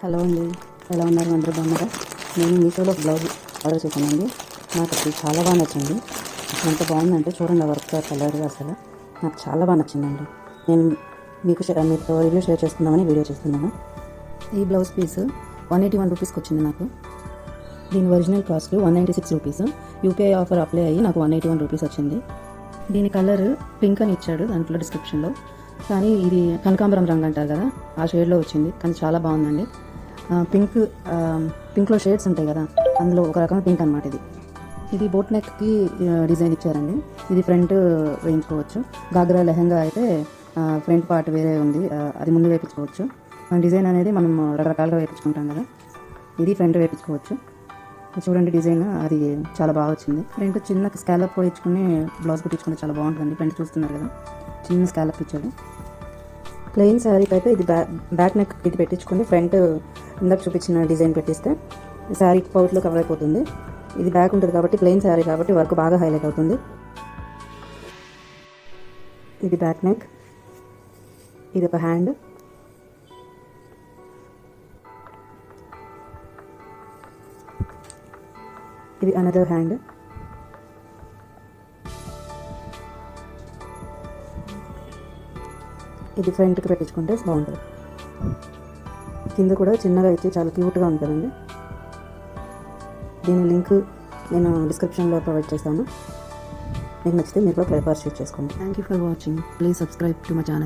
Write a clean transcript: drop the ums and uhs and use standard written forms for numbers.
Hello అండి, ఎలా ఉన్నారు? అందరూ బాగున్నారా? నేను మీషోలో బ్లౌజ్ ఆర్డర్ చేశానండి. నాకు అది చాలా బాగా నచ్చింది. అసలు ఎంత బాగుందంటే చూడండి, వర్క్ కలర్ అసలు నాకు చాలా బాగా నచ్చిందండి. నేను మీతో రివ్యూ షేర్ చేసుకుందామని వీడియో చేస్తున్నాను. ఈ బ్లౌజ్ పీస్ 181 రూపీస్కి వచ్చింది నాకు. దీని original cost 196 rupees. UPI offer apply అయ్యి నాకు 181 రూపీస్ వచ్చింది. దీని కలర్ పింక్ అని ఇచ్చాడు దాంట్లో డిస్క్రిప్షన్లో, కానీ ఇది కనకాంబరం రంగు అంటారు కదా, ఆ షేడ్లో వచ్చింది. కానీ చాలా బాగుందండి. పింక్లో షేడ్స్ ఉంటాయి కదా, అందులో ఒక రకమైన పింక్ అనమాట ఇది బోట్ నెక్కి డిజైన్ ఇచ్చారండి. ఇది ఫ్రంట్ వేయించుకోవచ్చు. గాగ్రా లెహంగా అయితే ఫ్రంట్ పార్ట్ వేరే ఉంది, అది ముందు వేయించుకోవచ్చు. డిజైన్ అనేది మనం రకరకాలుగా వేయించుకుంటాం కదా, ఇది ఫ్రంట్ వేయించుకోవచ్చు. చూడండి డిజైన్ అది చాలా బాగా వచ్చింది. ఫ్రంట్ చిన్న స్కాలప్ ఇచ్చుకుని బ్లౌజ్ కుట్టించుకుంటే చాలా బాగుంటుంది. ఫ్రంట్ చూస్తున్నారు కదా, చిన్న స్కాలప్ ఇచ్చాడు. ప్లెయిన్ శారీకి అయితే ఇది బ్యాక్ నెక్ ఇది పెట్టించుకుని ఫ్రంట్ ఇందాక చూపించిన డిజైన్ పెట్టిస్తే శారీ పౌట్లో కవర్ అయిపోతుంది. ఇది బ్యాక్ ఉంటుంది కాబట్టి ప్లెయిన్ శారీ కాబట్టి వర్క్ బాగా హైలైట్ అవుతుంది. ఇది బ్యాక్ నెక్, ఇది ఒక హ్యాండ్, ఇది అనదర్ హ్యాండ్. ఇది ఫ్రంట్కి పెట్టించుకుంటే బాగుంటుంది. కింద కూడా చిన్నగా ఇచ్చి చాలా క్యూట్గా ఉంటుందండి. దీని లింక్ నేను డిస్క్రిప్షన్లో ప్రొవైడ్ చేస్తాను. మీకు నచ్చితే మీరు కూడా పర్చేస్ చేసుకోండి. Thank you for watching. Please subscribe to my channel.